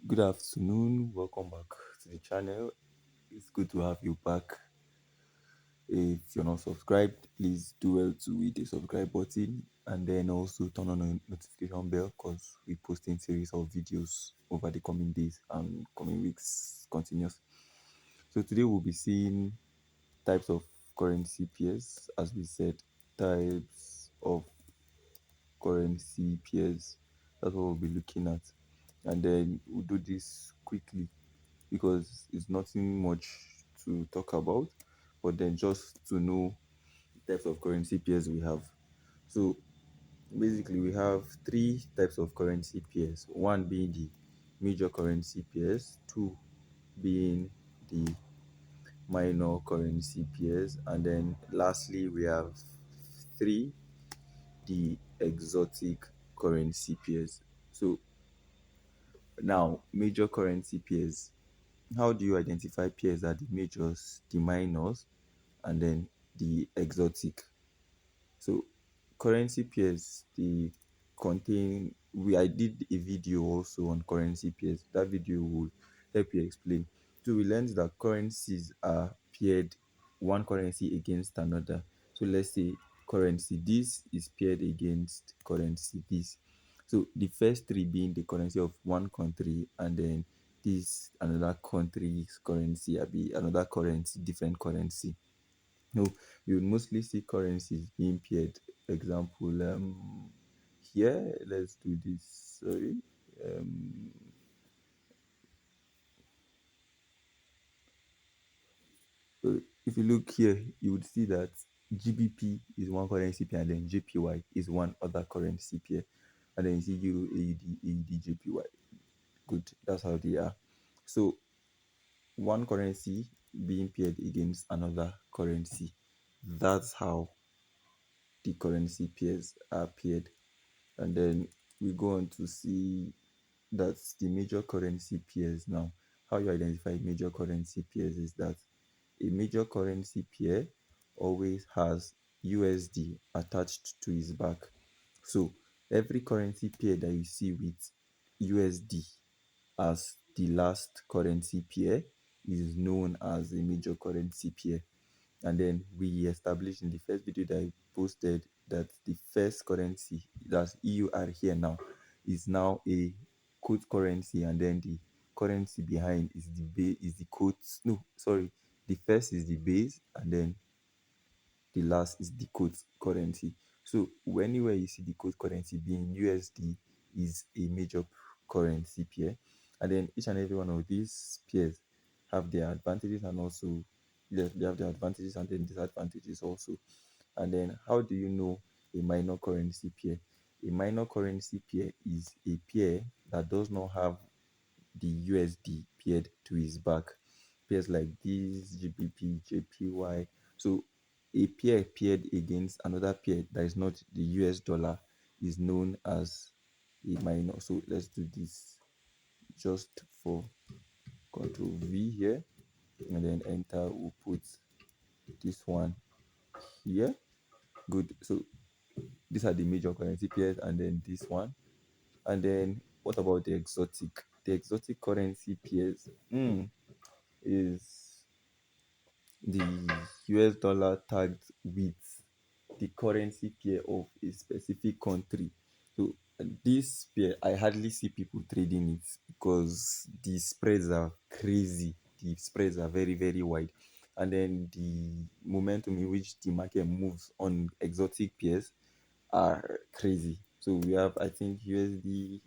Good afternoon. Welcome back to the channel. It's good to have you back. If you're not subscribed, please do well to hit the subscribe button and then also turn on the notification bell because we posting series of videos over the coming days and coming weeks continuous. So today we'll be seeing types of currency pairs, as we said, types of currency pairs. That's what we'll be looking at, and then we'll do this quickly because it's nothing much to talk about, but then just to know the types of currency pairs we have. So basically, we have three types of currency pairs, one being the major currency pairs, two being the minor currency pairs, and then lastly, we have three, the exotic currency pairs. So now, major currency pairs. How do you identify pairs are the majors, the minors, and then the exotic? So currency pairs, they contain, I did a video also on currency pairs. That video will help you explain. So we learned that currencies are paired, one currency against another. So let's say currency this is paired against currency this. So the first three being the currency of one country, and then this another country's currency, be another currency, different currency. No, you would mostly see currencies being paired. Example, here, let's do this. Sorry. Um, so if you look here, you would see that GBP is one currency pair, and then JPY is one other currency pair, and then you see Euro, AUD, JPY. Good, that's how they are. So one currency being paired against another currency. That's how the currency pairs are paired. And then we go on to see that's the major currency pairs now. How you identify major currency pairs is that a major currency pair always has USD attached to its back. So every currency pair that you see with USD as the last currency pair is known as a major currency pair. And then we established in the first video that I posted that the first currency, that's EUR here now, is now a quote currency, and then the currency behind is the base, is the quotes. No, sorry, the first is the base, and then the last is the quote currency. So anywhere you see the quote currency being USD is a major currency pair, and then each and every one of these pairs have their advantages and also, yes, they have their advantages and then disadvantages also. And then how do you know a minor currency pair? A minor currency pair is a pair that does not have the USD paired to its back. Pairs like these, GBP, JPY. So a pair paired against another pair that is not the US dollar is known as a minor. So let's do this just for Control V here, and then enter. We'll put this one here. Good. So these are the major currency pairs, and then this one. And then what about the exotic? The exotic currency pairs is the US dollar tagged with the currency pair of a specific country. So this pair, I hardly see people trading it because the spreads are crazy. The spreads are very, very wide. And then the momentum in which the market moves on exotic pairs are crazy. So we have, I think, USD,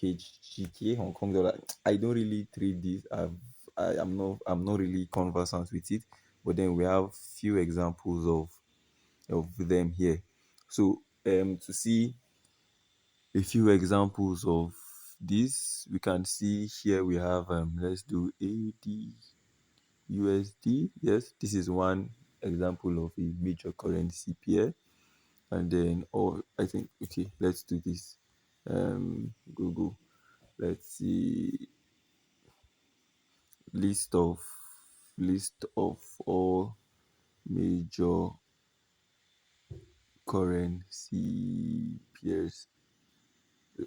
HGK, Hong Kong dollar. I don't really trade this. I'm not really conversant with it. But then we have few examples of them here. So to see a few examples of this, we can see here we have let's do AUD USD. Yes, this is one example of a major currency pair. And then, oh, I think, okay, let's do this. Google, let's see, list of all major currency pairs.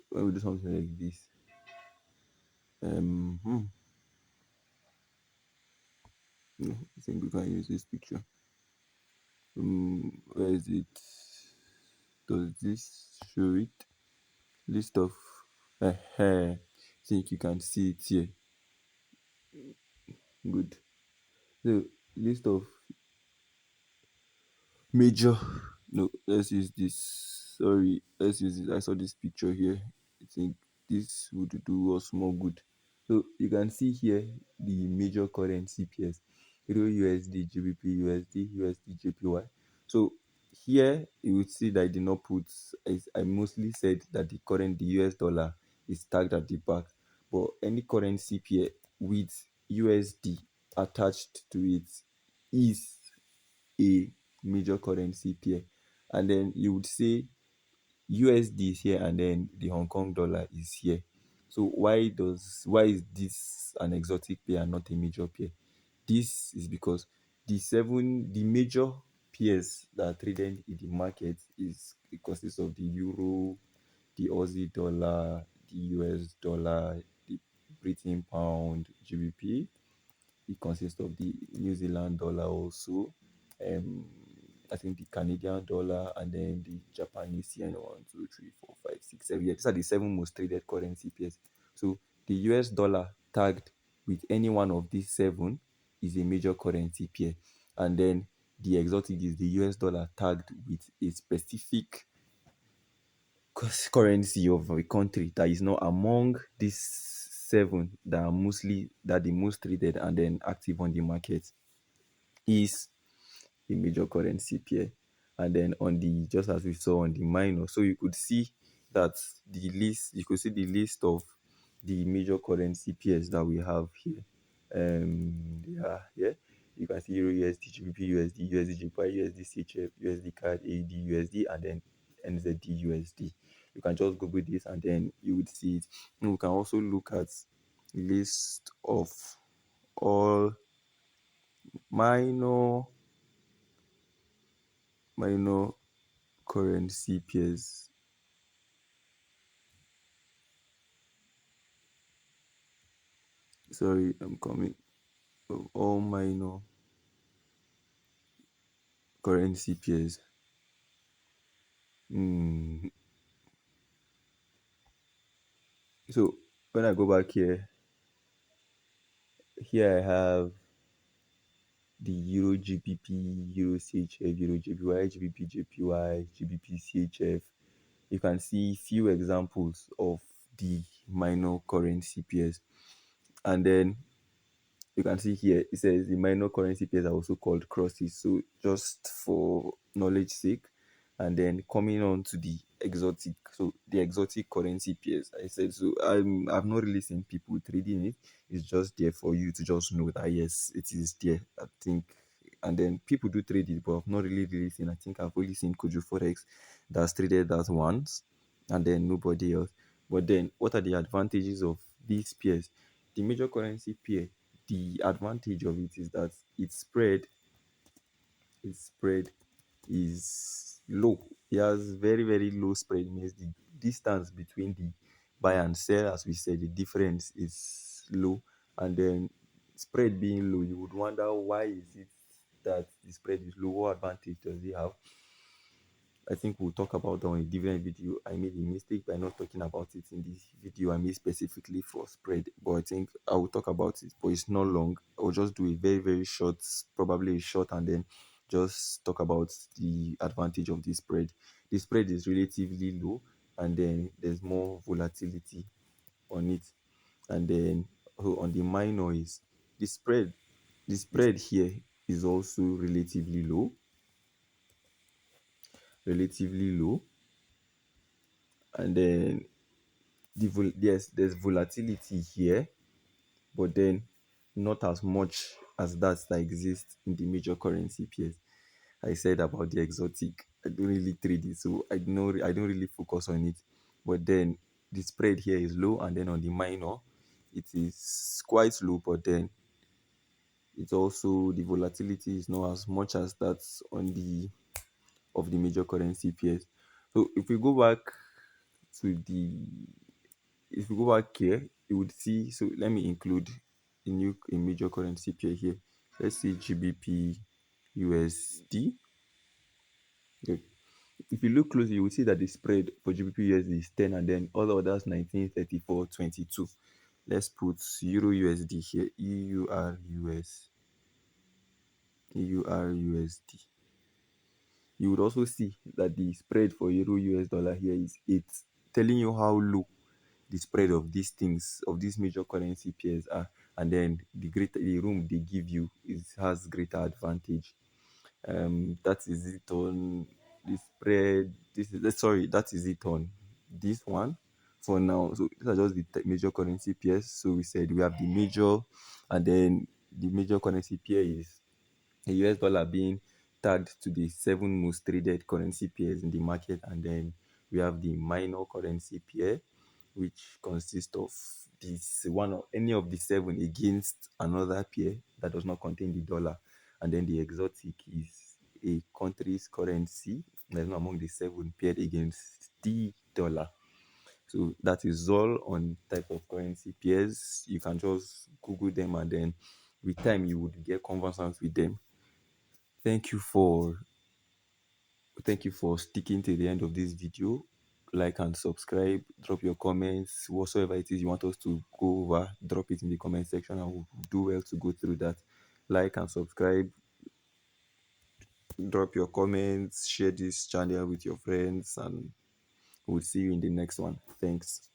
When we do something like this, Um, hmm, no, I think we can use this picture. Where is it? Does this show it? List of. I think you can see it here. Good. So list of major. No, let's use this. Sorry, let's use it. I saw this picture here. I think this would do us more good. So you can see here the major currency pairs: Euro USD, GBP USD, USD JPY. So here you would see that I did not put. I mostly said that the US dollar is tagged at the back, but any currency pair with USD attached to it is a major currency pair. And then you would say USD is here and then the Hong Kong dollar is here. So why is this an exotic pair and not a major pair? This is because the major pairs that are traded in the market is it consists of the euro, the Aussie dollar, the US dollar, the Britain pound, GBP. It consists of the New Zealand dollar also. Um, I think the Canadian dollar and then the Japanese yen. One, two, three, four, five, six, seven. Yeah, these are the seven most traded currency pairs. So the US dollar tagged with any one of these seven is a major currency pair. And then the exotic is the US dollar tagged with a specific currency of a country that is not among these seven that are mostly that the most traded and then active on the market is a major currency pair. And then on the just as we saw on the minor, so you could see that you could see the list of the major currency pairs that we have here. Yeah, yeah. You can see Euro USD, GBP USD, USD JPY, USD CHF, USD CAD, AED USD, and then NZD USD. You can just Google this and then you would see it. And we can also look at list of all minor minor currency pairs. Sorry, I'm coming. Of all minor currency pairs. Hmm. So when I go back here I have the Euro GBP, Euro CHF, Euro JPY, GBP JPY, GBP CHF. You can see few examples of the minor currency pairs. And then you can see here it says the minor currency pairs are also called crosses. So just for knowledge sake, and then coming on to the exotic, so the exotic currency pairs, I said, so I've not really seen people trading it. It's just there for you to just know that yes, it is there. I think, and then people do trade it, but I've not really seen. I think I've only seen Koju Forex that's traded that once, and then nobody else. But then, what are the advantages of these pairs? The major currency pair, the advantage of it is that its spread is low. It has very low spread. Means the distance between the buy and sell, as we said, the difference is low. And then spread being low, you would wonder why is it that the spread is low? What advantage does it have? I think we'll talk about that on a different video. I made a mistake by not talking about it in this video. I made specifically for spread, but I think I will talk about it, but it's not long. I'll just do a very short, probably a short, and then just talk about the advantage of this spread. The spread is relatively low, and then there's more volatility on it. And then on the minor is the spread. The spread here is also relatively low, and then there's volatility here, but then not as much as that exists in the major currency pairs. I said about the exotic, I don't really trade it, so I don't really focus on it. But then the spread here is low, and then on the minor, it is quite low, but then it's also the volatility is not as much as that's on the of the major currency pairs. So to the if we go back here, you would see. So let me include a major currency pair here. Let's say GBP USD. Okay. If you look closely, you will see that the spread for GBP USD is 10, and then all others 19, 34, 22. Let's put Euro USD here. EUR USD. You would also see that the spread for Euro US dollar here is 8, telling you how low the spread of these things, of these major currency pairs are. And then the room they give you has greater advantage. That is it on the spread. That is it on this one for now. So these are just the major currency pairs. So we said we have the major, and then the major currency pair is the US dollar being tagged to the 7 most traded currency pairs in the market, and then we have the minor currency pair, which consists of this one or any of the 7 against another pair that does not contain the dollar, and then the exotic is a country's currency that is not among the 7 paired against the dollar. So that is all on type of currency pairs. You can just Google them, and then with time you would get conversant with them. Thank you for sticking to the end of this video. Like and subscribe, drop your comments, whatsoever it is you want us to go over, drop it in the comment section and we'll do well to go through that. Like and subscribe, drop your comments, share this channel with your friends, and we'll see you in the next one. Thanks.